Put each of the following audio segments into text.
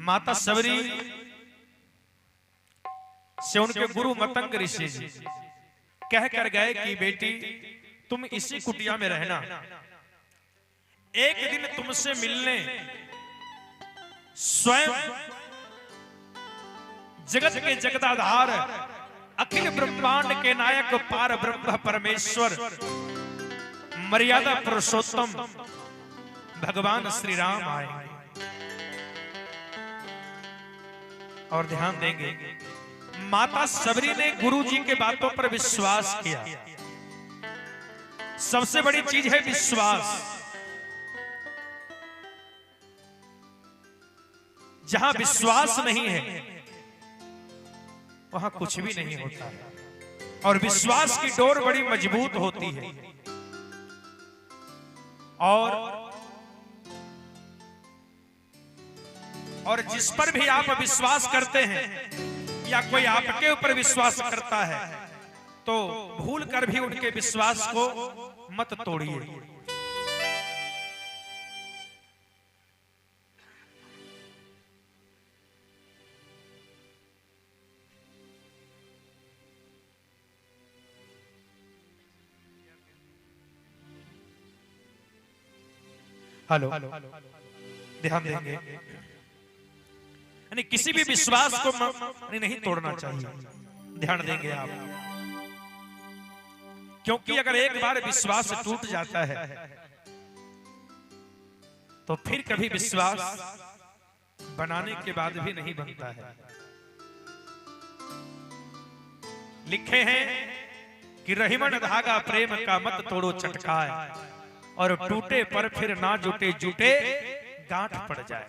माता सबरी से उनके गुरु मतंग ऋषि जी कह कर गए कि बेटी तुम इसी कुटिया में रहना, एक दिन तुमसे मिलने स्वयं जगत के जगदाधार अखिल ब्रह्मांड के नायक पार ब्रह्म परमेश्वर मर्यादा पुरुषोत्तम भगवान श्री राम आएंगे। और ध्यान देंगे, माता सबरी ने गुरु जी के बातों पर विश्वास किया। सबसे बड़ी चीज है विश्वास। जहां विश्वास नहीं है वहां कुछ भी नहीं होता है। और विश्वास की डोर बड़ी मजबूत होती है। और जिस पर भी आप विश्वास करते हैं या कोई आपके ऊपर विश्वास करता है तो भूल कर भी उनके विश्वास को मत तोड़िए। हेलो, ध्यान देंगे, यानी किसी भी विश्वास को नहीं तोड़ना चाहिए। ध्यान देंगे आप, क्योंकि अगर एक बार विश्वास टूट जाता है तो फिर कभी विश्वास बनाने के बाद भी नहीं बनता है। लिखे हैं कि रहीमन धागा प्रेम का मत तोड़ो चटकाए, और टूटे पर फिर ना जुटे, जुटे गांठ पड़ जाए।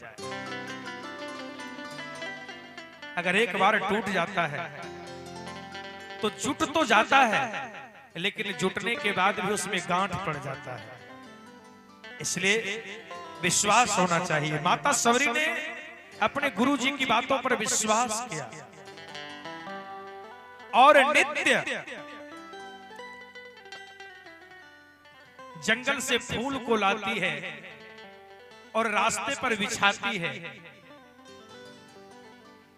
अगर एक बार टूट जाता है तो जुट तो जाता है, लेकिन जुटने के बाद भी उसमें गांठ पड़ जाता है। इसलिए विश्वास होना चाहिए। माता सबरी ने अपने गुरु जी की बातों पर विश्वास किया और नित्य जंगल से फूल को लाती है और रास्ते पर बिछाती है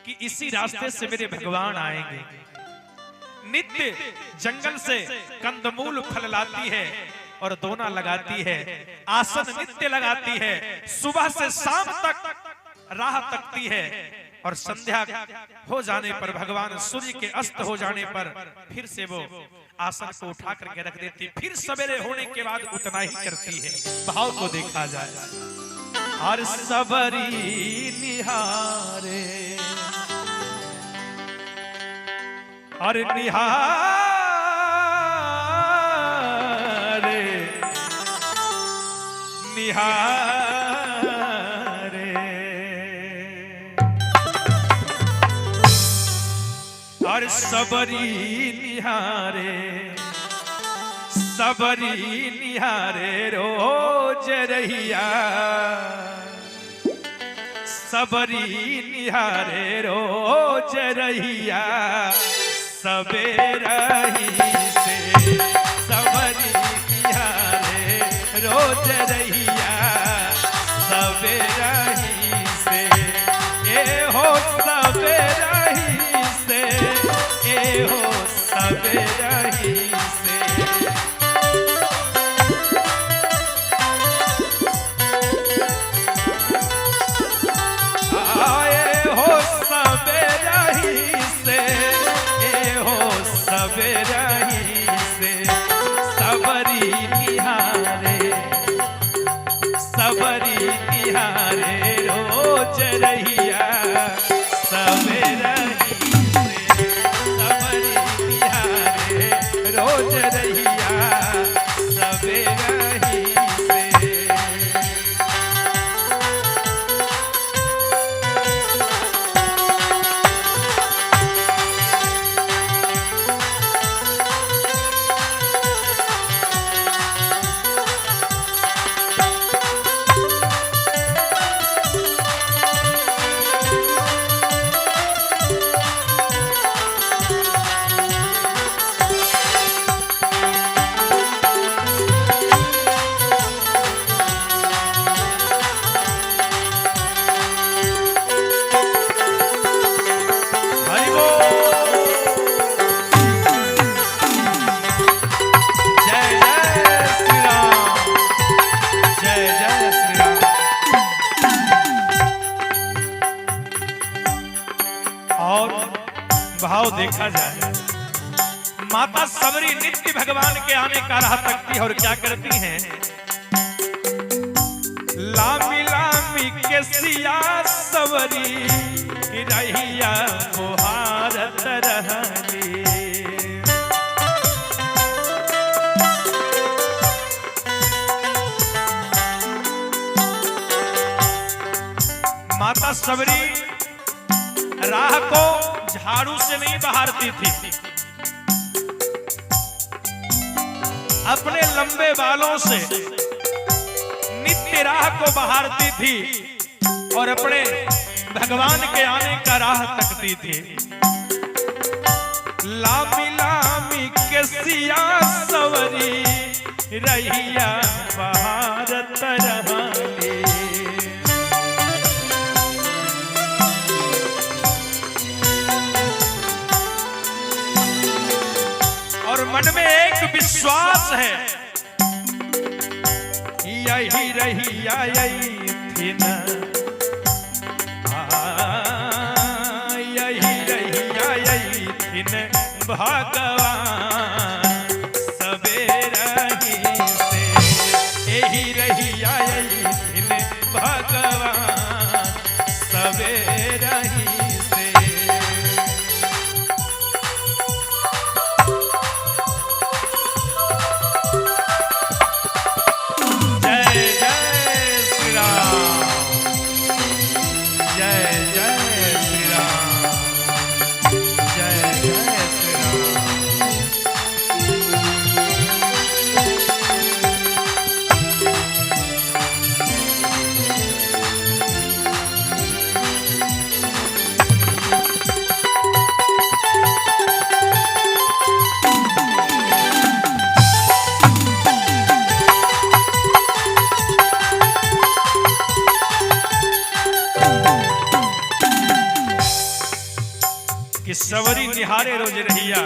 कि इसी रास्ते से मेरे भगवान आएंगे। नित्य जंगल से कंदमूल फल लाती है और दोना लगाती है, आसन नित्य लगाती है, सुबह से शाम तक राह तकती है, और संध्या हो जाने पर भगवान सूर्य के अस्त हो जाने पर फिर से वो आसन को उठा करके रख देती, फिर सवेरे होने के बाद उतना ही करती है। भाव को देखा जाए, हर सबरी निहारे और निहारे निहारे और सबरी निहारे, सबरी निहारे रोज रहिया, सबरी निहारे रोज रहिया, सबेरा ही से सबरी निहारे रोज रहिया, सबेरा ही से ए हो सबेरा ही से, ए हो सबेरा ही से। आए हो सबेरा ही से, ए हो सबेरा ही से, सबरी निहारे, सबरी निहारे रोज रहिया, सबेरा ही से, सबरी निहारे रोज रहिया, सबेरा ही से। भाव देखा जाए। माता सबरी नित्य भगवान के आने का राह तकती है और क्या करती हैं? लामी लामी के सिया सबरी रहिया मुहारत रहली। माता सबरी राह को झाड़ू से नहीं बहारती थी, अपने लंबे बालों से नित्य राह को बहारती थी और अपने भगवान के आने का राह तकती थी। लामी लामी के सिया सवरी रहिया बहारत रहली। और मन में एक विश्वास है, यही रहिया यही थी न, यही रहिया यही थी न भगवान सवेरा ही से। यही रहिया यही थी न भगवान सवेरा ही से। जय जय श्री राम, जय जय श्री राम, जय जय श्री राम। कि सवरी निहारे रोज रहिया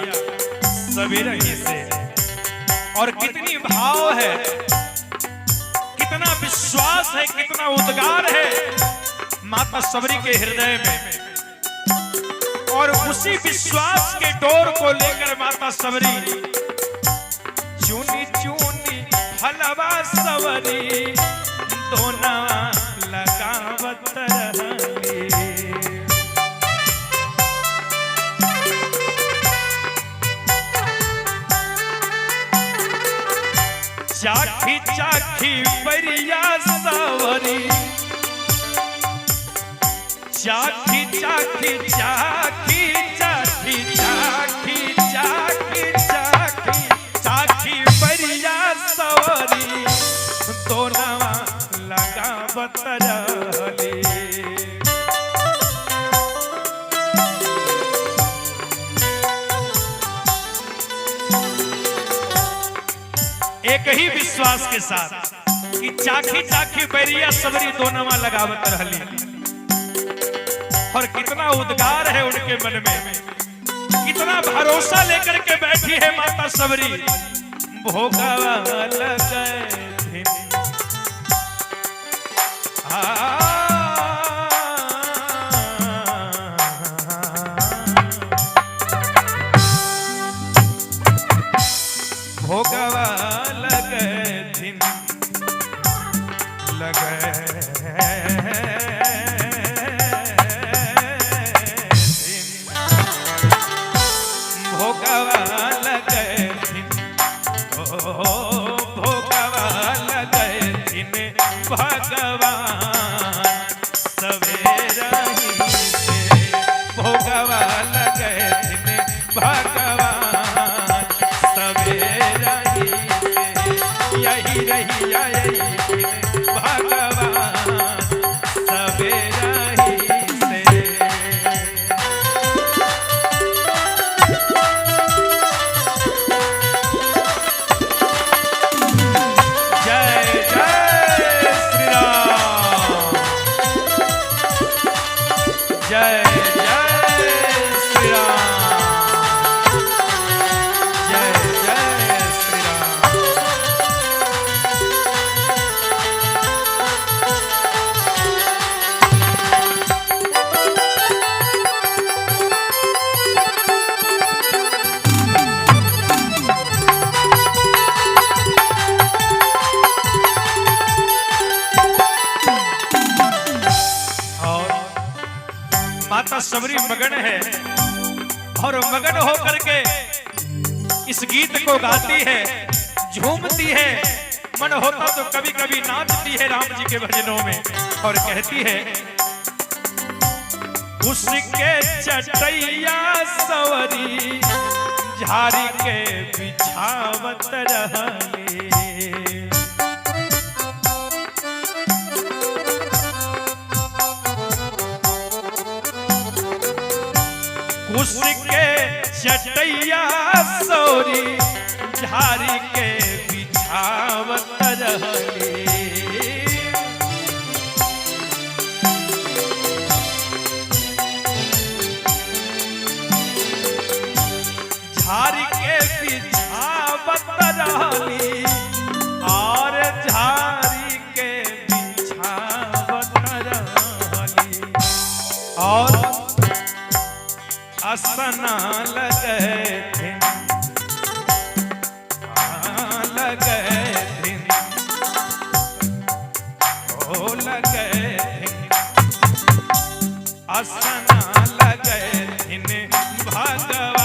सवेरा ही से। और कितनी भाव है, कितना विश्वास है, कितना उद्गार है माता सबरी के हृदय में। और उसी विश्वास के डोर को लेकर माता सबरी चूनी चूनी फलवा सवरी दोना लगावत रहली। चाखी चाखी परिया सवरी, चाखी चाखी चाखी चाखी चाखी चाखी चाखी चाखी परिया सवरी दोनवा लगावत रहली। एक ही विश्वास के साथ कि चाखी चाखी बैरिया सबरी दोनवा लगावत रहली। और कितना उद्गार है उनके मन में, कितना भरोसा लेकर के बैठी है माता सबरी। भोगवा लगे भोगवा दिन लगे भोगवा लगे दिन, भोगवा लगे दिन भगवान सवेरा ही से। भोगवा लगे दिन भगवान सवेरा ही से। यही रहिया यही दिन भगवान सवेरा ही से। जय जय श्री राम। माता सबरी मगन है और मगन होकर के इस गीत को गाती है, झूमती है, मन होता तो कभी कभी नाचती है राम जी के भजनों में और कहती है उसके चटैया सवरी झाड़ी के बिछावत रहले। उसके चटैया सवरी झाड़ी के बिछावत रहले। झाड़ी के बिछावत रहली और झाड़ी के बिछावत रहली और असना लगे थे असना लगे भगवान